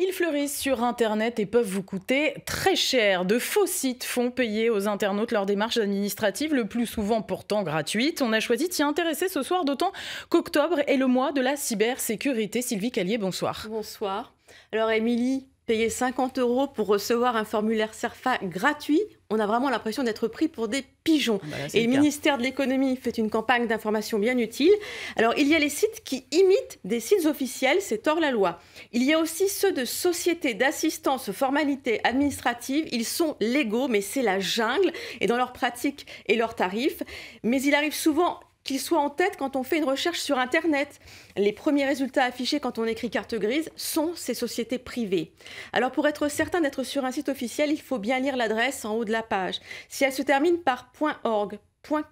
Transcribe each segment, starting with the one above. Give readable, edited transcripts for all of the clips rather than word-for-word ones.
Ils fleurissent sur Internet et peuvent vous coûter très cher. De faux sites font payer aux internautes leurs démarches administratives, le plus souvent pourtant gratuites. On a choisi de s'y intéresser ce soir, d'autant qu'octobre est le mois de la cybersécurité. Sylvie Callier, bonsoir. Bonsoir. Alors Émilie, payer 50 € pour recevoir un formulaire CERFA gratuit, on a vraiment l'impression d'être pris pour des pigeons. Et le ministère de l'économie fait une campagne d'information bien utile. Alors il y a les sites qui imitent des sites officiels, c'est hors la loi. Il y a aussi ceux de sociétés d'assistance aux formalités administratives. Ils sont légaux, mais c'est la jungle, et dans leurs pratiques et leurs tarifs. Mais il arrive souvent qu'ils soient en tête quand on fait une recherche sur Internet. Les premiers résultats affichés quand on écrit carte grise sont ces sociétés privées. Alors pour être certain d'être sur un site officiel, il faut bien lire l'adresse en haut de la page. Si elle se termine par .org,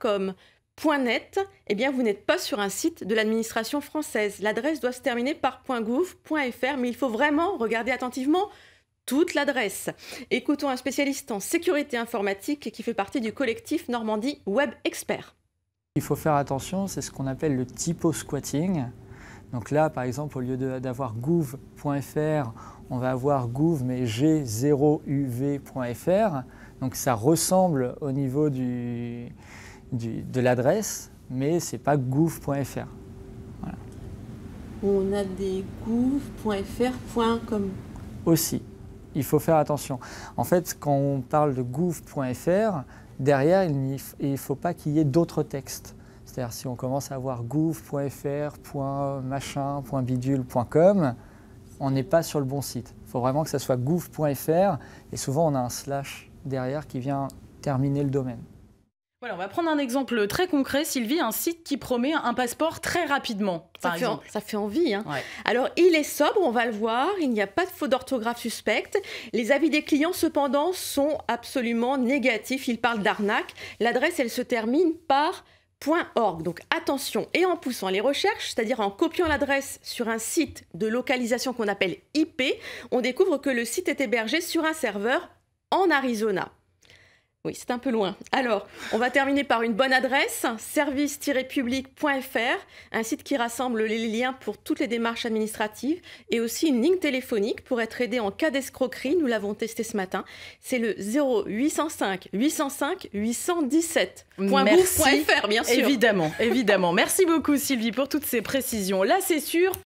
.com, .net, eh bien vous n'êtes pas sur un site de l'administration française. L'adresse doit se terminer par .gouv.fr, mais il faut vraiment regarder attentivement toute l'adresse. Écoutons un spécialiste en sécurité informatique qui fait partie du collectif Normandie Web Expert. Il faut faire attention, c'est ce qu'on appelle le typo-squatting. Donc là, par exemple, au lieu d'avoir gouv.fr, on va avoir gouv, mais g0uv.fr. Donc ça ressemble au niveau de l'adresse, mais ce n'est pas gouv.fr. Voilà. On a des gouv.fr.com. Aussi, il faut faire attention. En fait, quand on parle de gouv.fr, derrière, il ne faut pas qu'il y ait d'autres textes. C'est-à-dire si on commence à avoir gouv.fr, .machin, .bidule, .com, on n'est pas sur le bon site. Il faut vraiment que ça soit gouv.fr et souvent on a un slash derrière qui vient terminer le domaine. Voilà, on va prendre un exemple très concret, Sylvie, un site qui promet un passeport très rapidement, par exemple. Ça fait envie, hein. Ouais. Alors, il est sobre, on va le voir, il n'y a pas de faute d'orthographe suspecte. Les avis des clients, cependant, sont absolument négatifs. Ils parlent d'arnaque. L'adresse, elle se termine par .org. Donc, attention. Et en poussant les recherches, c'est-à-dire en copiant l'adresse sur un site de localisation qu'on appelle IP, on découvre que le site est hébergé sur un serveur en Arizona. Oui, c'est un peu loin. Alors, on va terminer par une bonne adresse, service-public.fr, un site qui rassemble les liens pour toutes les démarches administratives et aussi une ligne téléphonique pour être aidé en cas d'escroquerie. Nous l'avons testé ce matin. C'est le 0805 805 817. Merci, .gouv.fr, bien sûr. Évidemment, évidemment. Merci beaucoup, Sylvie, pour toutes ces précisions. Là, c'est sûr.